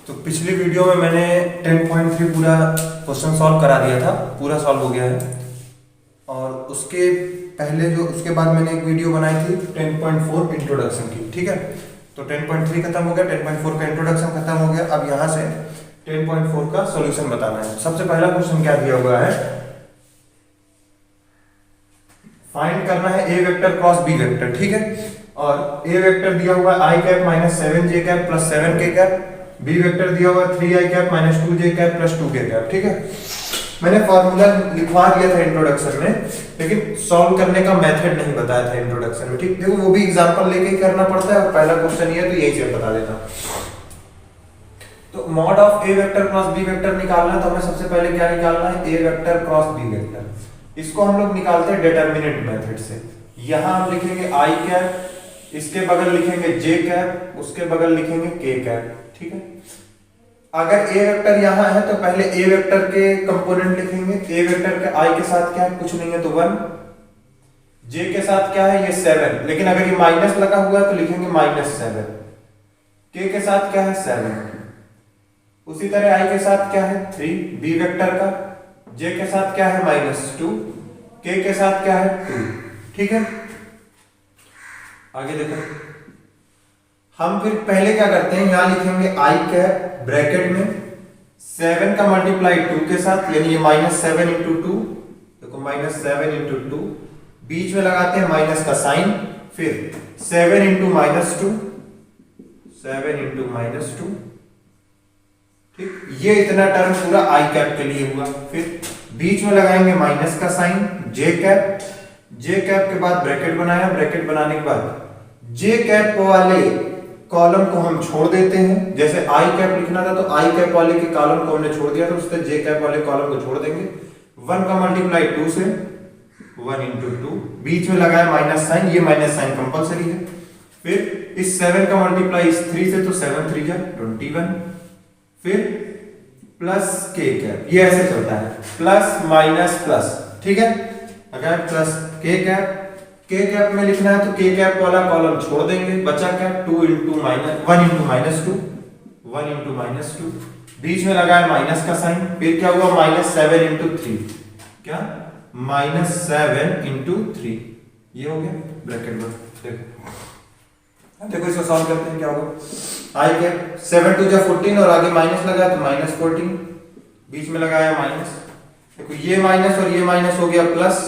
तो पिछली वीडियो में मैंने 10.3 पूरा क्वेश्चन सॉल्व करा दिया था, पूरा सॉल्व हो गया है। और उसके पहले उसके बाद मैंने एक वीडियो बनाई थी 10.4 इंट्रोडक्शन की, ठीक है। तो 10.3 खत्म हो गया, 10.4 का इंट्रोडक्शन खत्म हो गया। अब यहाँ से 10.4 का सॉल्यूशन बताना है। सबसे पहला क्वेश्चन क्या दिया हुआ है, फाइंड करना है ए वेक्टर क्रॉस बी वेक्टर, ठीक है। और ए वेक्टर दिया हुआ है i cap minus 7j cap plus 7k cap, B vector दिया हुआ है 3i cap minus 2j cap plus 2k cap, ठीक है। मैंने फॉर्मूला लिखवा दिया था इंट्रोडक्शन में, लेकिन सॉल्व करने का मेथड नहीं बताया था इंट्रोडक्शन में, ठीक। देखो वो भी एग्जांपल लेके ही करना पड़ता है, और पहला क्वेश्चन ये है तो यही से बता देता। तो mod of a vector cross B vector निकालना है, तो हमें सबसे पहले क्या निकालना है, ए वेक्टर क्रॉस बी वेक्टर। इसको हम लोग निकालते हैं डिटरमिनेंट मेथड से। यहां हम लिखेंगे आई कैप, इसके बगल लिखेंगे जे कैप, उसके बगल लिखेंगे के कैप, ठीक है। अगर ए वेक्टर यहां है तो पहले ए वेक्टर के कंपोनेंट लिखेंगे। ए वेक्टर के आई के साथ क्या है, कुछ नहीं है तो 1, जे के साथ क्या है, ये 7, लेकिन अगर ये माइनस लगा हुआ है तो लिखेंगे -7। के साथ क्या है 7। उसी तरह आई के साथ क्या है 3 बी वेक्टर का, जे के साथ क्या है -2, के साथ क्या है 2, ठीक है। आगे देखो, हम फिर पहले क्या करते हैं, यहां लिखेंगे आई कैप ब्रैकेट में 7 का मल्टीप्लाई 2 के साथ, यानी ये -7 इंटू 2, देखो -7 इंटू 2, बीच में लगाते हैं माइनस का साइन, फिर 7 इंटू -2, 7 इंटू -2, ठीक। ये इतना टर्म पूरा आई कैप के लिए हुआ। फिर बीच में लगाएंगे माइनस का साइन, जे कैप, जे कैप के बाद ब्रैकेट बनाया, ब्रैकेट बनाने के बाद जे कैप वाले कॉलम को हम छोड़ देते हैं। जैसे आई कैप लिखना था तो आई कैप वाले के कॉलम को हमने छोड़ दिया, तो उससे जे कैप वाले कॉलम को छोड़ देंगे। 1 का मल्टीप्लाई 2 से, 1 इंटू 2, बीच में लगाया माइनस साइन, ये माइनस साइन कंपलसरी है। फिर इस 7 का मल्टीप्लाई इस 3 से, तो 7 3 जा 21, फिर प्लस के कैप, ये ऐसे चलता है, प्लस माइनस प्लस, ठीक है। अगर प्लस के कैप, के कैप में लिखना है तो के कैप वाला कॉलम छोड़ देंगे, बचा क्या 2 इंटू माइनस 1 इंटू -2, 1 इंटू -2, बीच में लगाया माइनस का साइन, फिर क्या हुआ -7 इंटू 3, क्या -7 इंटू 3, ये हो गया ब्रैकेट में। देखो देखो इसको सॉल्व करते हैं, क्या होगा, आई कैप 7 2 जा 14 और आगे माइनस लगाया तो -14, बीच में लगाया माइनस, देखो ये माइनस और ये माइनस हो गया प्लस,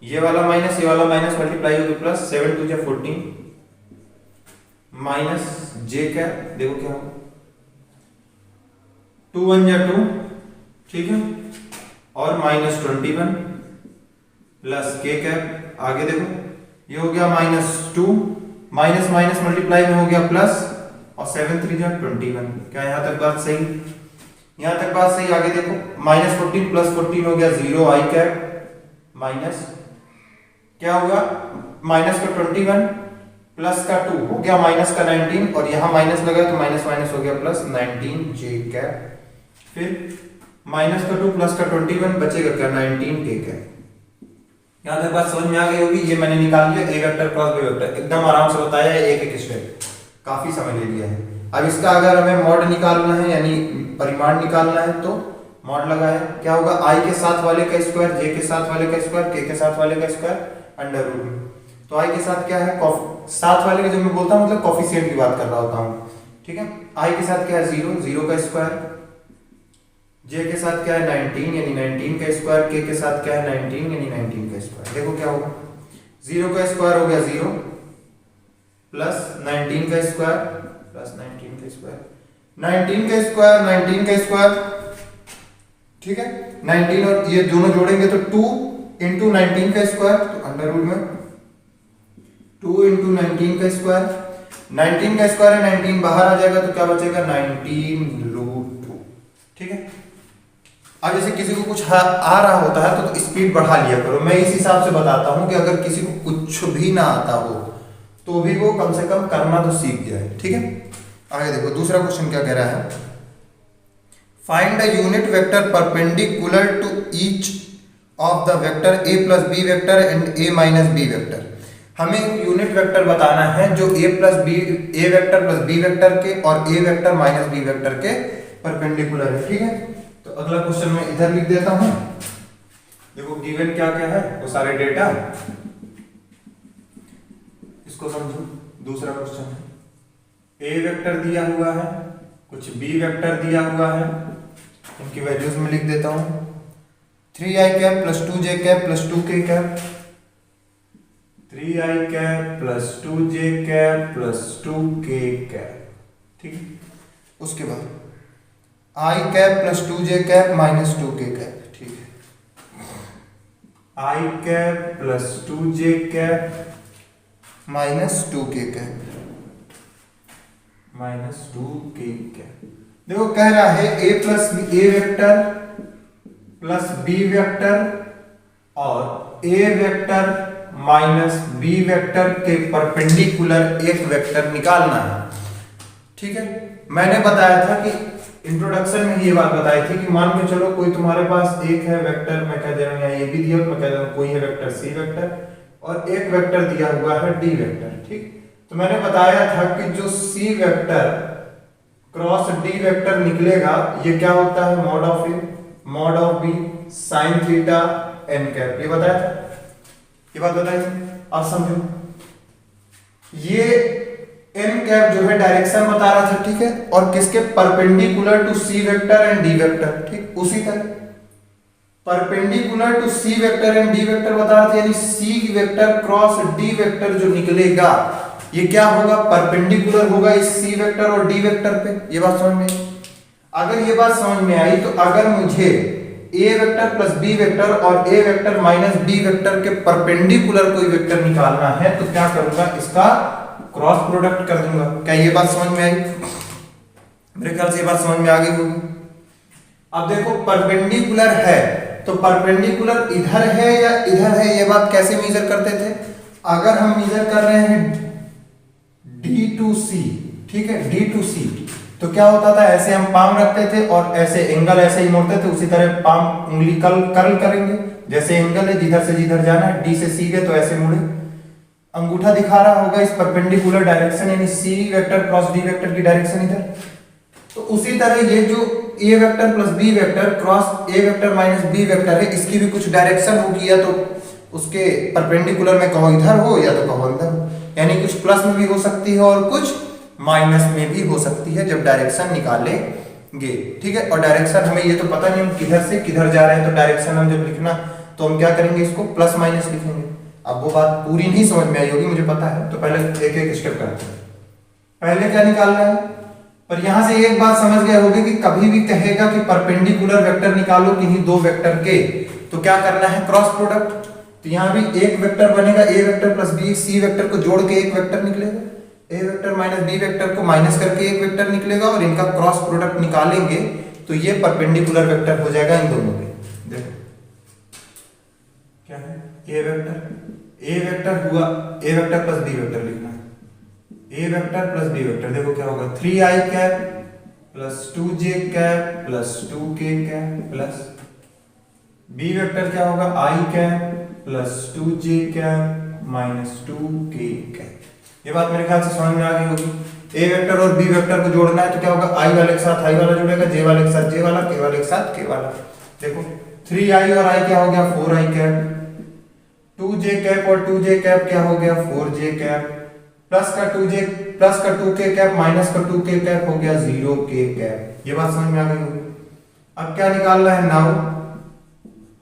ये वाला माइनस ये वाला माइनस मल्टीप्लाई हो गया प्लस, 7 2 जा 14 माइनस जे कैप, देखो क्या होगा 2 1 जा 2, ठीक है, और -21 प्लस के कैप। आगे देखो ये हो गया -2, माइनस माइनस मल्टीप्लाई में हो गया प्लस, और 7 3 जा 21। क्या यहां तक बात सही, यहां तक बात सही। आगे देखो -14 प्लस 14 हो गया 0 आई कैप, माइनस क्या होगा माइनस का 21 प्लस का 2 हो गया माइनस का 19, और यहां माइनस लगा तो माइनस माइनस हो गया प्लस 19 जे कैप, फिर माइनस का 2 प्लस का 21 बचेगा क्या 19 के कैप। यहां तक बात समझ में आ गई होगी। ये मैंने निकाल लिया ए वेक्टर क्रॉस बी वेक्टर, एकदम आराम से बताया है, एक एक स्टेप, काफी समय ले लिया है। अब इसका अगर हमें मॉड निकालना है, यानी परिमाण निकालना है, तो मॉड लगाए, क्या होगा आई के साथ वाले का स्क्वायर, जे के साथ वाले का स्क्वायर, के साथ वाले का स्क्वायर अंडर रूट में। तो आई के साथ क्या है, साथ वाले का जब मैं बोलता हूं मतलब कोफिशिएंट की बात कर रहा होता हूं, ठीक है। आई के साथ क्या है 0, 0 का स्क्वायर, जे के साथ क्या है 19 यानी 19 का स्क्वायर, के साथ क्या है 19 यानी 19 का स्क्वायर। देखो क्या होगा, 0 का स्क्वायर हो गया 0 प्लस 19 का स्क्वायर प्लस 19 का स्क्वायर, 19 का स्क्वायर 19 का स्क्वायर, ठीक है। 19 और ये दोनों जोड़ेंगे तो 2 इंटू 19 का स्क्वायर, तो अंडर रूट में 2 इंटू 19 का स्क्वायर, 19 का स्क्वायर है 19 बाहर आ जाएगा तो क्या बचेगा 19 रूट 2, ठीक है। अब जैसे किसी को कुछ आ रहा होता है तो स्पीड बढ़ा लिया करो। मैं इस हिसाब से बताता हूं कि अगर किसी को कुछ भी ना आता हो तो भी वो कम से कम करना तो सीख जाए, ठीक है। आगे देखो दूसरा क्वेश्चन क्या कह रहा है, find the unit vector perpendicular to each of the vector a plus B vector and a minus B vector. हमें एक यूनिट वेक्टर बताना है जो ए वेक्टर प्लस बी वेक्टर के और ए वेक्टर माइनस बी वेक्टर के परपेंडिकुलर है। ठीक है, तो अगला क्वेश्चन मैं इधर लिख देता हूं। देखो गिवन क्या क्या है वो सारे डेटा, इसको समझो। दूसरा क्वेश्चन है ए वेक्टर दिया हुआ है, कुछ बी वेक्टर दिया हुआ है, इनकी वैल्यूज में लिख देता हूं 3i cap plus 2j cap plus 2k cap, 3i cap plus 2j cap plus 2k cap. ठीक है, उसके बाद i cap plus 2j cap minus 2k cap. ठीक है, i cap plus 2j cap minus 2k cap minus 2k cap. देखो कह रहा है ए वेक्टर प्लस बी वेक्टर और ए वेक्टर माइनस बी वेक्टर के परपेंडिकुलर एक वेक्टर निकालना है। ठीक है, मैंने बताया था कि इंट्रोडक्शन में ये बात बताई थी कि मान के चलो कोई तुम्हारे पास एक है वेक्टर, मैं कह दे रहा हूं यहाँ ए भी दिया, मैं कह दे रहा हूं कोई है वेक्टर सी वेक्टर और एक वेक्टर दिया हुआ है डी वेक्टर। ठीक, तो मैंने बताया था कि जो c vector cross D vector निकलेगा ये क्या होता है, mod of a mod of b sine theta n cap. ये बताया था, ये बात बताई थी। अब समझो ये एन कैप जो है डायरेक्शन बता रहा था। ठीक है, और किसके perpendicular to c vector and d vector. ठीक, उसी तरह perpendicular to c vector and d vector बता रहा था, यानी सी वेक्टर क्रॉस डी वेक्टर जो निकलेगा ये क्या होगा, परपेंडिकुलर होगा इस सी वेक्टर और डी वेक्टर पे। ये बात समझ में आई? अगर ये बात समझ में आई तो अगर मुझे ए वेक्टर प्लस बी वेक्टर और ए वेक्टर माइनस बी वेक्टर के परपेंडिकुलर कोई वेक्टर निकालना है तो क्या करूंगा, इसका क्रॉस प्रोडक्ट कर दूंगा। क्या ये बात समझ में आई? मेरे ख्याल से ये बात समझ में आ गई होगी। अब देखो परपेंडिकुलर है तो परपेंडिकुलर इधर है या इधर है, ये बात कैसे मेजर करते थे? अगर हम मेजर कर रहे हैं डी टू सी, ठीक है, डी टू सी, तो क्या होता था, ऐसे हम पाम रखते थे और ऐसे एंगल ऐसे ही मोड़ते थे, उसी तरह पाम उंगली कर्ल करेंगे। जैसे एंगल है जिधर से जिधर जाना है, डी से सी गए तो ऐसे मुड़े, अंगूठा दिखा रहा होगा इस परपेंडिकुलर डायरेक्शन, यानी सी वेक्टर क्रॉस डी वेक्टर की डायरेक्शन इधर। तो उसी तरह ये जो ए vector plus B vector cross ए वेक्टर माइनस बी वेक्टर है, इसकी भी कुछ डायरेक्शन होगी, या तो उसके परपेंडिकुलर में कहो इधर हो या तो कहो इधर हो, यानी कुछ प्लस में भी हो सकती है और कुछ माइनस में भी हो सकती है जब डायरेक्शन निकालेंगे। ठीक है, और डायरेक्शन हमें ये तो पता नहीं हम किधर से किधर जा रहे हैं, तो डायरेक्शन हम जब लिखना तो हम क्या करेंगे, इसको प्लस माइनस लिखेंगे। अब वो बात पूरी नहीं समझ में आई होगी मुझे पता है, तो पहले एक एक स्टेप करते हैं। पहले क्या निकालना है, पर यहां से एक बात समझ गए होगे कि कभी भी कहेगा कि परपेंडिकुलर वेक्टर निकालो किन्हीं दो वेक्टर के, तो क्या करना है, क्रॉस प्रोडक्ट। तो यहां भी एक वेक्टर बनेगा ए vector plus B, C vector को जोड़ के एक वेक्टर निकलेगा, ए वेक्टर माइनस बी वेक्टर को माइनस करके एक वेक्टर निकलेगा, और इनका क्रॉस प्रोडक्ट निकालेंगे तो ये परपेंडिकुलर वेक्टर हो जाएगा इन दोनों के। देखो क्या है, ए वेक्टर हुआ, a vector plus B vector लिखना है, ए वेक्टर प्लस बी वेक्टर। देखो क्या होगा, 3i cap plus 2j cap plus 2k cap plus B vector क्या होगा, i cap plus 2j cap minus 2k cap. ये बात मेरे ख्याल से समझ में आ गई होगी। ए वेक्टर और बी वेक्टर को जोड़ना है तो क्या होगा, i वाले के साथ i वाला जुड़ेगा, j वाले के साथ j वाला, k वाले के साथ k वाला। देखो 3i और i क्या हो गया, 4i कैप, 2j कैप और 2j कैप क्या हो गया, 4j कैप, प्लस का 2k कैप माइनस का 2k कैप हो गया 0k कैप। ये बात समझ में आ गई होगी। अब क्या निकालना है, नाउ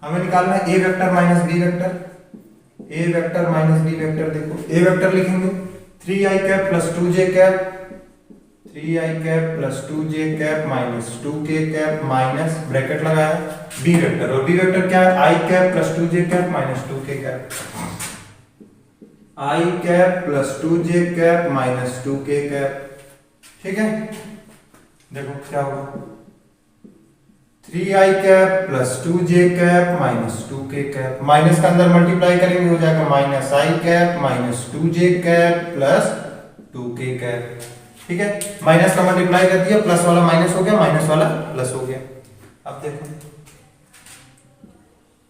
हमें निकालना है ए वेक्टर माइनस बी वेक्टर, ए वेक्टर माइनस बी वेक्टर। देखो ए वेक्टर लिखेंगे 3i cap plus 2j cap, 3i cap plus 2j cap minus 2k cap minus bracket लगाया बी वेक्टर, और बी वेक्टर क्या है, i cap plus 2j cap minus 2k cap, i cap plus 2j cap minus 2k cap. ठीक है, देखो क्या होगा, 3i cap plus 2j cap minus 2k cap, minus का अंदर मल्टीप्लाई करेंगे हो जाएगा minus i cap minus 2j cap plus 2k cap. ठीक है, माइनस का मल्टीप्लाई कर दिया, प्लस वाला माइनस हो गया, माइनस वाला प्लस हो गया। अब देखो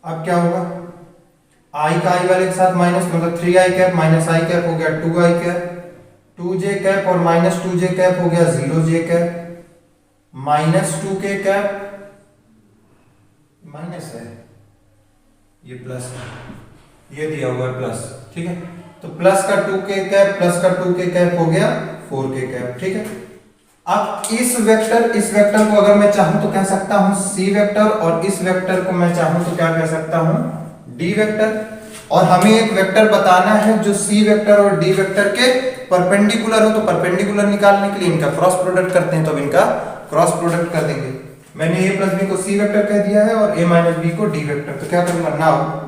अब क्या होगा, आई का आई वाले के साथ माइनस, मतलब 3i कैप माइनस आई कैप हो गया 2i कैप, 2j कैप और माइनस 2j कैप हो गया 0j cap, minus 2k cap, minus है ये प्लस है, ये दिया हुआ है प्लस, ठीक है। तो प्लस का 2k कैप प्लस का 2k कैप हो गया 4k कैप, ठीक है। अब इस वेक्टर को अगर मैं चाहूं तो कह सकता हूं c वेक्टर, और इस वेक्टर को मैं चाहूं तो क्या कह सकता हूं d वेक्टर। और हमें एक वेक्टर बताना है जो c वेक्टर और d वेक्टर के परपेंडिकुलर हो, तो परपेंडिकुलर निकालने के लिए इनका क्रॉस प्रोडक्ट करते हैं, तो अब इनका क्रॉस प्रोडक्ट कर देंगे। मैंने a प्लस b को c वेक्टर कह दिया है और a माइनस b को d वेक्टर, तो क्या करूंगा now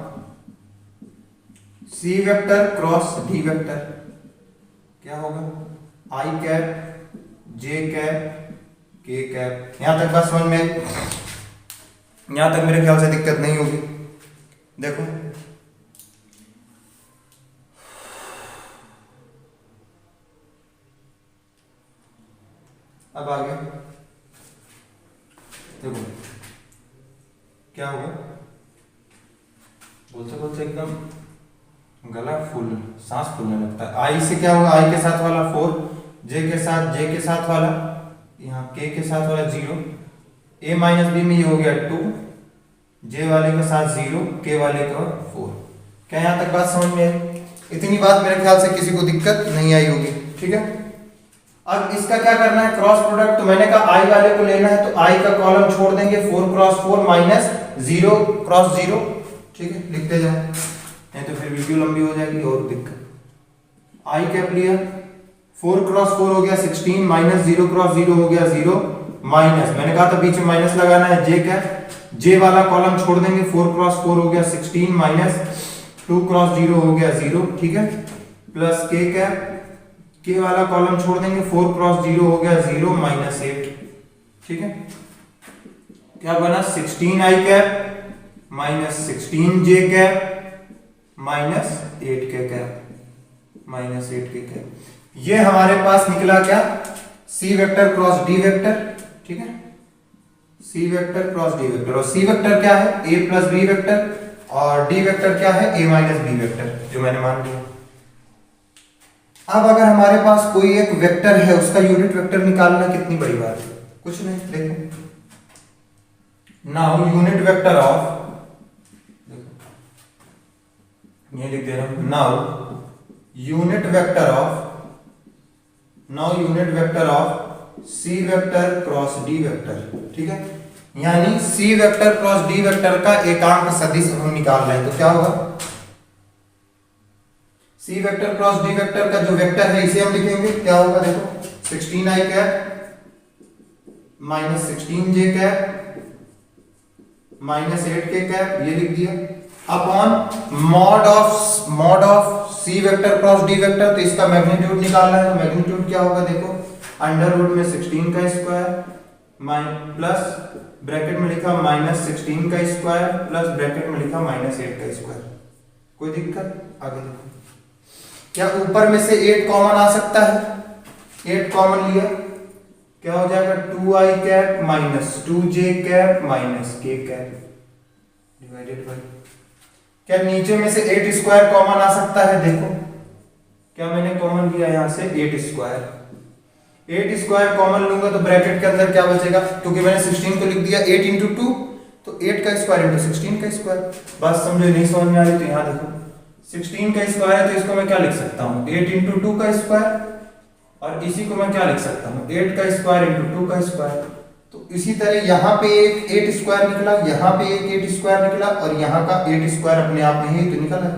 c vector cross d vector क्या होगा i cap j cap k cap. यहां तक बात समझ में आई? यहां तक मेरे ख्याल से दिक्कत नहीं होगी। देखो अब आगे देखो क्या होगा, बोलते बोलते एकदम गला फूल सांस फूलने लगता है। आई से क्या होगा, आई के साथ वाला 4, जे के साथ वाला, यहाँ के साथ वाला 0, a माइनस बी में ये हो गया 2, जे वाले के साथ 0, के वाले का 4। क्या यहाँ तक बात समझ में आई? इतनी बात मेरे ख्याल से किसी को दिक्कत नहीं आई होगी, ठीक है। अब इसका क्या करना है क्रॉस प्रोडक्ट, तो मैंने कहा आई वाले को लेना है, तो आई का कॉलम छोड़ देंगे 4 क्रॉस 4 माइनस 0 क्रॉस 0, ठीक है, लिखते जाए, नहीं तो फिर वीडियो लंबी हो जाएगी और दिक्कत। आई कैप लिया 4 क्रॉस 4 हो गया 16 माइनस 0 क्रॉस 0 हो गया 0 माइनस, मैंने कहा था बीच में माइनस लगाना है, जे कैप, जे वाला कॉलम छोड़ देंगे 4 क्रॉस 4 हो गया 16 माइनस 2 क्रॉस 0 हो गया 0, ठीक है, प्लस के कैप, के वाला कॉलम छोड़ देंगे 4 क्रॉस 0 हो गया 0 माइनस 8, ठीक है। क्या बना 16 i cap minus 16 j cap minus 8 k cap minus 8 k cap. ये हमारे पास निकला क्या सी वेक्टर क्रॉस डी वेक्टर, ठीक है, सी वेक्टर क्रॉस डी वेक्टर। और सी वेक्टर क्या है a प्लस बी वेक्टर, और डी वेक्टर क्या है a माइनस बी वेक्टर, जो मैंने मान लिया। अब अगर हमारे पास कोई एक वेक्टर है उसका यूनिट वेक्टर निकालना कितनी बड़ी बात है, कुछ नहीं, देखो नाउ यूनिट वेक्टर ऑफ, ये लिख दे रहा हूं, now unit vector of c vector cross D vector, ठीक है, यानी सी वेक्टर क्रॉस डी वेक्टर का एकांक सदिश हम निकाल रहे हैं। तो क्या होगा सी वेक्टर क्रॉस डी वेक्टर का जो वेक्टर है इसे हम लिखेंगे, क्या होगा देखो 16 i cap minus 16 j cap minus 8 k cap, ये लिख दिया, upon mod of c vector cross D vector. तो इसका मैग्नीट्यूड निकालना है, तो मैग्नीट्यूड क्या होगा देखो अंडर रूट में 16 का स्क्वायर प्लस ब्रैकेट में लिखा माइनस 16 का स्क्वायर प्लस ब्रैकेट में लिखा माइनस 8 का स्क्वायर। कोई दिक्कत? आगे देखो, क्या ऊपर में से 8 कॉमन आ सकता है, 8 कॉमन लिया, क्या हो जाएगा 2i cap minus 2j cap minus k cap divided by, क्या नीचे में से 8 स्क्वायर कॉमन आ सकता है, देखो क्या मैंने कॉमन लिया यहां से 8 स्क्वायर, 8 स्क्वायर कॉमन लूंगा तो ब्रैकेट के अंदर क्या बचेगा, क्योंकि मैंने 16 को लिख दिया 8 इंटू 2, तो 8 का स्क्वायर इंटू 16 का स्क्वायर। बात समझो नहीं समझ में आ रही तो यहां देखो 16 का स्क्वायर है तो इसको मैं क्या लिख सकता हूं 8 इंटू 2 का स्क्वायर, और इसी को मैं क्या लिख सकता हूं 8 का स्क्वायर इंटू 2 का स्क्वायर। तो इसी तरह यहां पे एक 8 स्क्वायर निकला, यहां पे एक 8 स्क्वायर निकला, और यहां का 8 स्क्वायर अपने आप में ही तो निकला है,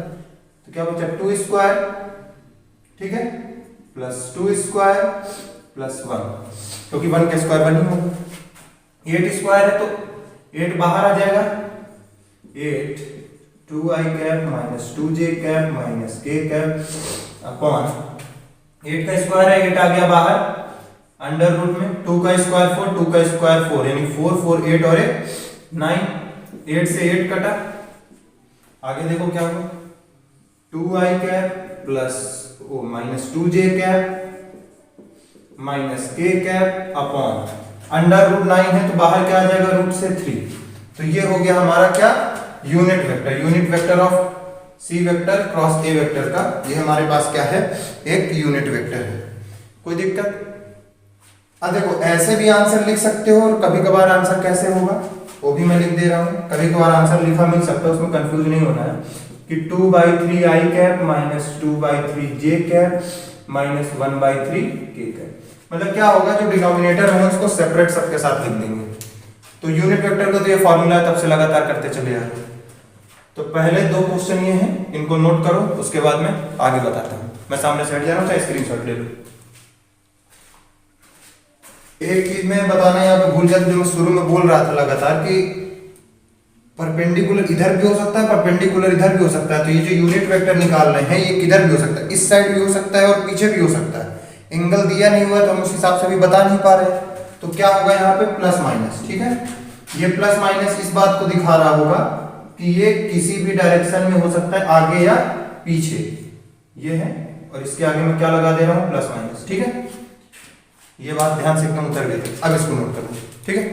तो क्या बचा 2 स्क्वायर, ठीक है, प्लस 2 स्क्वायर प्लस 1, क्योंकि 1 का स्क्वायर 1 ही होगा। 8 स्क्वायर है तो 8 बाहर आ जाएगा, 8 2i cap minus 2j cap minus k cap upon 8 का स्क्वायर है 8 आ गया बाहर, अंडर रूट में 2 का स्क्वायर 4, 2 का स्क्वायर 4, यानी 4 4 8 और 9, 8 से 8 कटा। आगे देखो क्या होगा 2i cap plus minus 2j cap minus k cap upon under root 9 है तो बाहर क्या आ जाएगा रूट से 3। तो ये हो गया हमारा क्या unit vector of c vector cross A vector का ये हमारे पास क्या है, एक यूनिट वेक्टर है। कोई दिक्कत? अब देखो ऐसे भी आंसर लिख सकते हो और कभी कभार आंसर कैसे होगा वो भी मैं लिख दे रहा हूँ। कभी कभार आंसर लिखा मिल सकता है, उसमें कंफ्यूज नहीं होना है कि 2/3 i cap minus 2/3 j cap minus 1/3 k cap. मतलब क्या होगा, जो डिनोमिनेटर है उसको सेपरेट सबके साथ लिख देंगे। तो यूनिट वेक्टर का तो ये फॉर्मूला है, तब से लगातार करते चले आ रहे। तो पहले 2 क्वेश्चन ये हैं, इनको नोट करो, उसके बाद मैं आगे बताता हूँ। मैं सामने से हट जा रहा हूँ, चाहे स्क्रीनशॉट ले लो। एक चीज मैं बताना यहाँ पे भूल गया, जो मैं शुरू में बोल रहा था लगातार कि परपेंडिकुलर इधर भी हो सकता है, परपेंडिकुलर इधर भी हो सकता है। तो ये जो यूनिट वेक्टर निकाल रहे हैं ये किधर भी हो सकता है, इस साइड भी हो सकता है और पीछे भी हो सकता है। एंगल दिया नहीं हुआ तो हम उस हिसाब से भी बता नहीं पा रहे। तो क्या होगा यहाँ पे प्लस माइनस, ठीक है। ये प्लस माइनस इस बात को दिखा रहा होगा कि ये किसी भी डायरेक्शन में हो सकता है, आगे या पीछे। ये है और इसके आगे मैं क्या लगा दे रहा हूँ, प्लस माइनस, ठीक है। ये बात ध्यान से एकदम उतर गई थी, अब इसको नोट करो, ठीक है।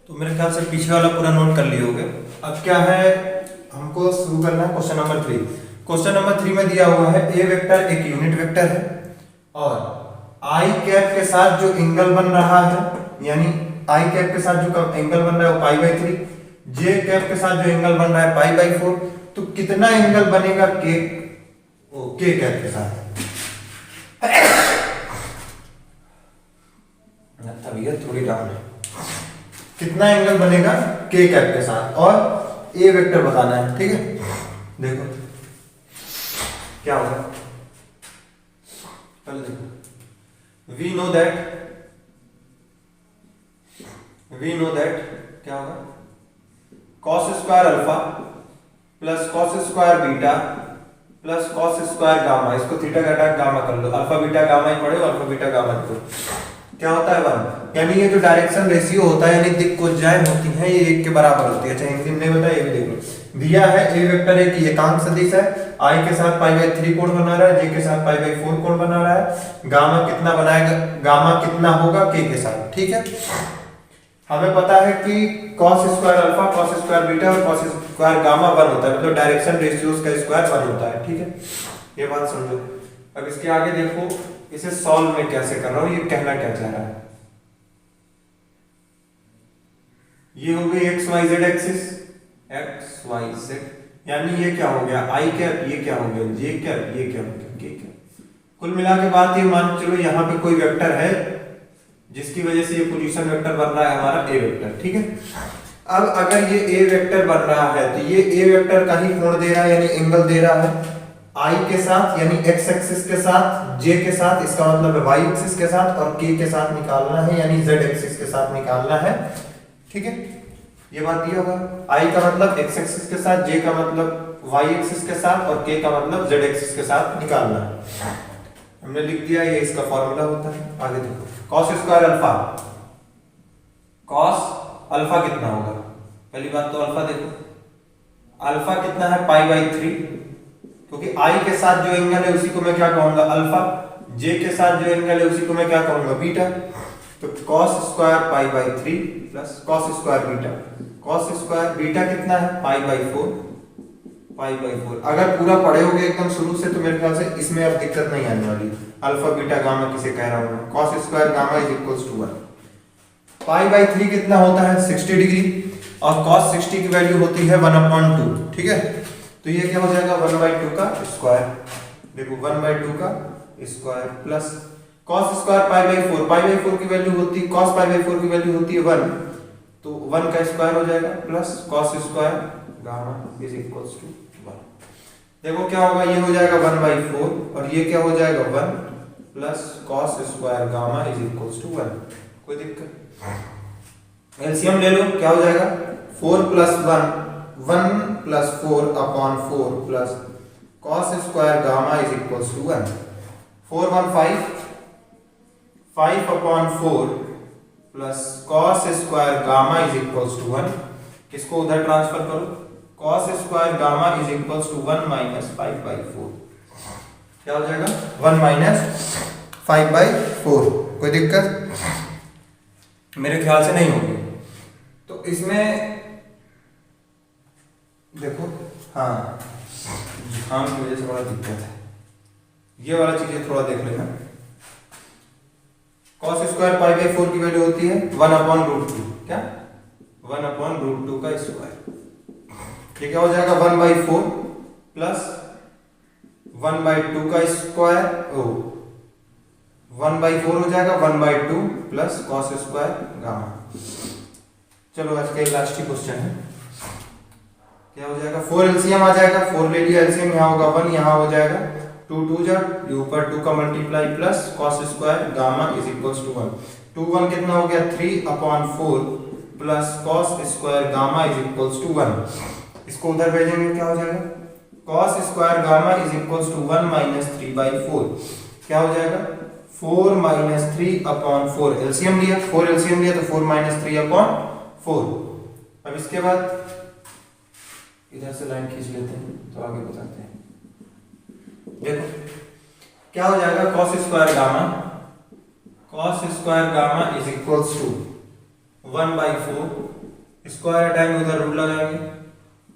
तो मेरे ख्याल से पीछे वाला पूरा नोट कर लिए होगे। अब क्या है, हमको शुरू करना है क्वेश्चन नंबर 3। क्वेश्चन नंबर 3 में दिया हुआ है ए वेक्टर एक यूनिट वेक्टर है और आई कैप के साथ जो एंगल बन रहा है, यानी आई कैप के साथ जो एंगल बन रहा है वो π/3, जे कैप के साथ जो एंगल बन रहा है π/4। तो कितना एंगल बनेगा के कैप के साथ? तबीयत थोड़ी डाउन है। कितना एंगल बनेगा के कैप के साथ और ए वेक्टर बताना है, ठीक है। देखो क्या होगा, पहले देखो वी नो दैट क्या होगा, cos square alpha plus cos square beta plus cos square gamma. इसको थीटा घटा गामा कर लो, अल्फा बीटा गामा ही पढ़े, अल्फा बीटा गामा को क्या होता है 1। यानी ये जो डायरेक्शन रेशियो होता है, यानी दिक् कोज्जाएं होती हैं, ये 1 के बराबर होती है। अच्छा हिंदी में नहीं बताया, ये भी देख लो। दिया है ए वेक्टर एक एकांक सदिश है, आई के साथ π/3 कोण बना रहा है, जे के साथ π/4 कोण बना रहा है। गामा कितना बनाएगा, गामा कितना होगा के साथ, ठीक है। हमें पता है कि cos square alpha, cos square beta और cos स्क्वायर गामा 1 होता है, मतलब डायरेक्शन रेशियोज का स्क्वायर 1 होता है, ठीक है। ये बात समझो। अब इसके आगे देखो, इसे सॉल्व में कैसे कर रहा हूं, ये कहना क्या चाह रहा है। ये हो गई x y z axis, x y z, यानी ये क्या हो गया आई कैप, ये क्या हो गया जे कैप, ये क्या हो गया के कैप। कुल मिला के बात ये मान चलो यहाँ पे कोई वेक्टर है जिसकी वजह से ये पोजीशन वेक्टर बन रहा है हमारा ए वेक्टर, ठीक है। अब अगर ये ए वेक्टर बन रहा है तो ये ए वेक्टर का ही कोण दे रहा है, यानी एंगल दे रहा है आई के साथ, यानी एक्स एक्सिस के साथ, जे के साथ, इसका मतलब है वाई एक्सिस के साथ, और के साथ निकालना है, यानी जेड एक्सिस के साथ निकालना है, ठीक है। ये बात दिया होगा, आई का मतलब एक्स एक्सिस के साथ, जे का मतलब वाई एक्सिस के साथ, और के का मतलब जेड एक्सिस के साथ निकालना है। हमने लिख दिया, ये इसका फॉर्मूला होता है। आगे देखो, cos square alpha, cos alpha कितना होगा, पहली बात तो अल्फा देखो, अल्फा कितना है π/3, क्योंकि आई के साथ जो एंगल है उसी को मैं क्या कहूंगा अल्फा, जे के साथ जो एंगल है उसी को मैं क्या कहूंगा बीटा। तो cos square π/3 plus cos square beta, cos square beta कितना है π/4, अगर पूरा पढ़े होगे एकदम शुरू से तो मेरे ख्याल से इसमें अब दिक्कत नहीं आने वाली। अल्फा बीटा गामा किसे कह रहा हूं, cos square gamma is equals to 1। π/3 कितना होता है 60 डिग्री, और cos 60 की वैल्यू होती है 1/2, ठीक है। तो ये क्या हो जाएगा 1/2 का स्क्वायर, देखो 1/2 का स्क्वायर प्लस cos स्क्वायर π/4 की वैल्यू होती है, cos π/4 की वैल्यू होती है 1, तो 1 का स्क्वायर हो जाएगा plus cos square gamma is equals to 1। देखो क्या होगा, ये हो जाएगा 1/4 और ये क्या हो जाएगा 1 plus cos square gamma is equals to 1। कोई दिक्कत, एलसीएम ले लो, क्या हो जाएगा 4 plus 1 plus 4/4 plus cos square gamma is equals to 1। 4 1 5/4 plus cos square gamma is equals to 1। किसको उधर ट्रांसफर करो, cos square gamma is equals to 1 minus 5/4। क्या हो जाएगा 1 माइनस 5/4। कोई दिक्कत मेरे ख्याल से नहीं होगी। तो इसमें देखो, हाँ जुकाम की वजह से बड़ा दिक्कत है, ये वाला चीजें थोड़ा देख लेना। cos स्क्वायर पाई बाई 4 की वैल्यू होती है 1/√2, क्या 1/√2 का स्क्वायर, ये क्या हो जाएगा 1/4 प्लस 1/2 का स्क्वायर, 1/4 हो जाएगा 1/2 प्लस cos स्क्वायर गामा। चलो आज का लास्ट ही क्वेश्चन है, क्या हो जाएगा 4 एलसीएम आ जाएगा, 4 ले लिया एलसीएम, यहाँ होगा 1, यहाँ हो जाएगा 2 2 जा, ऊपर 2 का multiply plus cos square gamma is equals to 1, 2 1 कितना हो गया 3/4 plus cos square gamma is equals to 1। इसको उधर भेजेंगे क्या हो जाएगा cos square gamma is equals to 1 minus 3/4, क्या हो जाएगा 4 माइनस 3/4, एलसीएम लिया 4 एलसीएम लिया तो 4 माइनस 3/4। अब इसके बाद इधर से लाइन खींच लेते हैं तो आगे बताते हैं। देखो क्या हो जाएगा cos square gamma is equals to 1/4, square हटाएंगे उधर रूट लगाएंगे,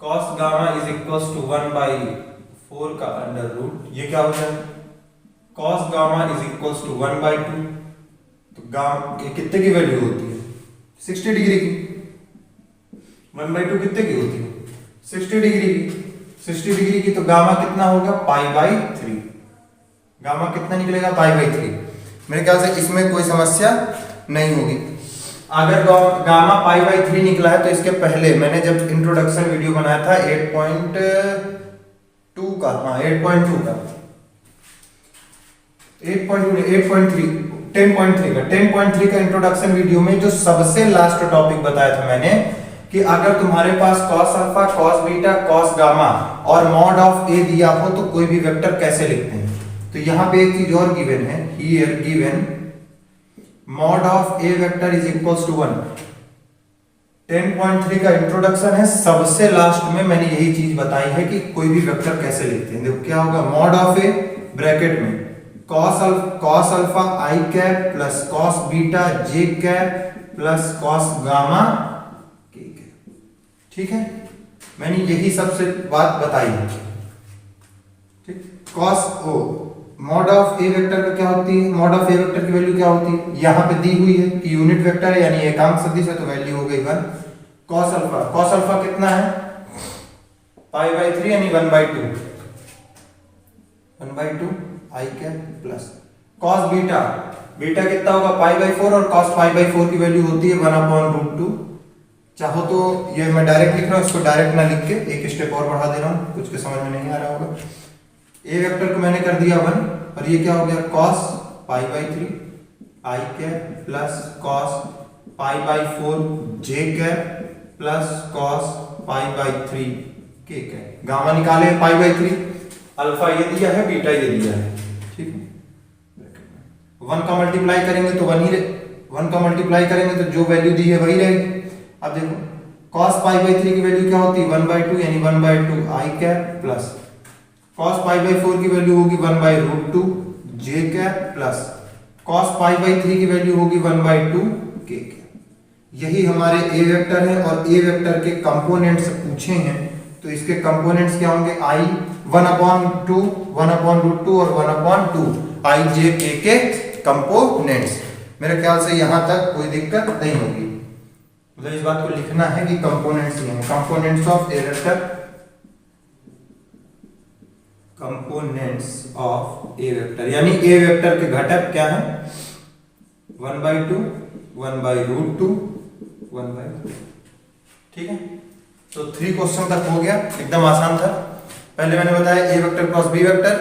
cos gamma is equals to 1/4 का अंडर रूट, ये क्या हो जाएगा cos gamma is equals to 1/2, तो गामा ये कितने की वैल्यू होती है 60 डिग्री की, 1/2 कितने की होती है 60 डिग्री की, 60 डिग्री की, तो गामा कितना होगा π/3, गामा कितना निकलेगा π/3। मेरे ख्याल से इसमें कोई समस्या नहीं होगी। अगर गामा π/3 निकला है तो इसके पहले मैंने जब इंट्रोडक्शन वीडियो बनाया था 8.2 का, हाँ 8.2 का 10.3 का इंट्रोडक्शन वीडियो में जो सबसे लास्ट टॉपिक बताया था मैंने कि अगर तुम्हारे पास cos alpha, cos beta, cos gamma और मॉड ऑफ ए दिया हो तो कोई भी वेक्टर कैसे लिखते हैं। तो यहां पे एक चीज और गिवन है, here given mod of a vector is equals to 1। 10.3 का इंट्रोडक्शन है, सबसे लास्ट में मैंने यही चीज बताई है कि कोई भी वेक्टर कैसे लिखते हैं। देखो क्या होगा मॉड ऑफ ए ब्रैकेट में cos alpha i cap plus cos beta j cap plus cos gamma k cap, ठीक है, मैंने यही सबसे बात बताई है, ठीक। cos ओ मॉड ऑफ ए वेक्टर का क्या होती है, मॉड ऑफ ए वेक्टर की वैल्यू क्या होती है, यहां पे दी हुई है कि यूनिट वेक्टर है यानी एकांक सदिश है तो वैल्यू हो गई 1। cos अल्फा कितना है π/3 यानी 1/2 i cap plus cos beta कितना होगा π/4 और cos π/4 की वैल्यू होती है 1/√2। चाहो तो ये मैं डायरेक्ट लिख रहा हूं, इसको डायरेक्ट ना लिख के एक स्टेप और बढ़ा दे रहा हूं, कुछ के समझ में नहीं आ रहा होगा। ए वेक्टर को मैंने कर दिया 1 और ये क्या हो गया cos π/3 i cap plus cos π/4 j cap plus cos π/3 k cap. Gamma निकाले π/3, अल्फा ये दिया है, बीटा ये दिया है, ठीक है। 1 का मल्टीप्लाई करेंगे तो 1 का मल्टीप्लाई करेंगे तो जो वैल्यू दी है वही रहेगी। अब देखो cos π/3 की वैल्यू क्या होती है 1/2 यानी 1/2 i कैप प्लस cos π/4 की वैल्यू होगी 1/√2 j कैप प्लस cos π/3 की वैल्यू होगी 1/2 k कैप। यही हमारे ए वेक्टर है और ए वेक्टर के कंपोनेंट्स पूछे हैं तो इसके कंपोनेंट्स क्या होंगे i 1/2 1/√2 और 1/2 i j k के कंपोनेंट्स। मेरे ख्याल से यहां तक कोई दिक्कत नहीं होगी, मतलब इस बात को लिखना है कि कंपोनेंट्स ये हैं, components of a vector, components of a vector यानी ए वेक्टर के घटक क्या हैं 1/2 1/√2 1/2, ठीक है। तो 3 क्वेश्चन तक हो गया, एकदम आसान था। पहले मैंने बताया ए वेक्टर क्रॉस बी वेक्टर,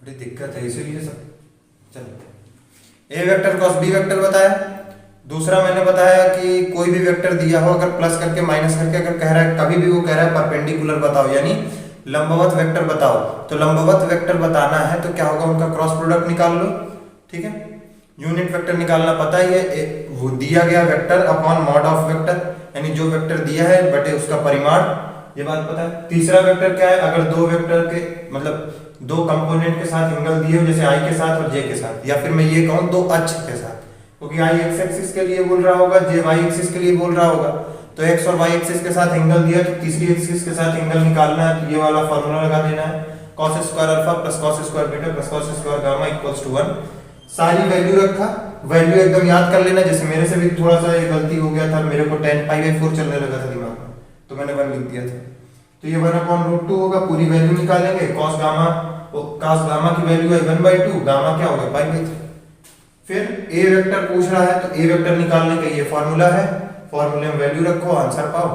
बड़ी दिक्कत है इसीलिए सब। चलो ए वेक्टर क्रॉस बी वेक्टर बताया। दूसरा मैंने बताया कि कोई भी वेक्टर दिया हो अगर प्लस करके माइनस करके अगर कह रहा है, कभी भी वो कह रहा है परपेंडिकुलर बताओ यानी लंबवत वेक्टर बताओ, तो लंबवत वेक्टर बताना है तो क्या होगा उनका क्रॉस प्रोडक्ट निकाल लो, ठीक है। यूनिट वेक्टर निकालना पता ही है, वो दिया गया vector upon mod of vector यानी जो वेक्टर दिया है बटे उसका परिमाण, ये बात पता है। तीसरा वेक्टर क्या है, अगर दो वेक्टर के मतलब दो कंपोनेंट के साथ एंगल दिए हो जैसे i के साथ और j के साथ, या फिर मैं ये कहूं दो अक्ष के साथ, क्योंकि आई एक्स एक्सिस के लिए बोल रहा होगा, जे वाई एक्सिस के लिए बोल रहा होगा। तो एक्स और वाई एक्सिस के साथ एंगल दिया तो तीसरी एक्सिस के साथ एंगल निकालना है, तो ये वाला फार्मूला लगा देना है, cos square alpha plus cos square beta plus cos square gamma equals to 1। सारी वैल्यू रखा, वैल्यू एकदम याद कर लेना, जैसे मेरे से भी थोड़ा सा ये गलती हो गया था, मेरे को tan पाई बाई 4 चलने लगा था दिमाग में, तो मैंने 1 लिख दिया था। तो ये 1/√2 होगा, पूरी वैल्यू निकालेंगे, cos गामा की वैल्यू है 1/2, गामा क्या होगा पाई बाई 3। फिर ए वेक्टर पूछ रहा है, तो ए वेक्टर निकालने का ये फार्मूला है, फार्मूले में वैल्यू रखो, आंसर पाओ।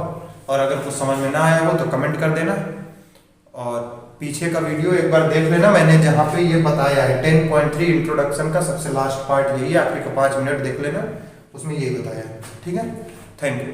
और अगर कुछ समझ में ना आया हो तो कमेंट कर देना, और पीछे का वीडियो एक बार देख लेना, मैंने जहाँ पे ये बताया है 10.3 इंट्रोडक्शन का सबसे लास्ट पार्ट यही है, आखिरी का 5 मिनट देख लेना, उसमें यही बताया है। ठीक है, थैंक यू।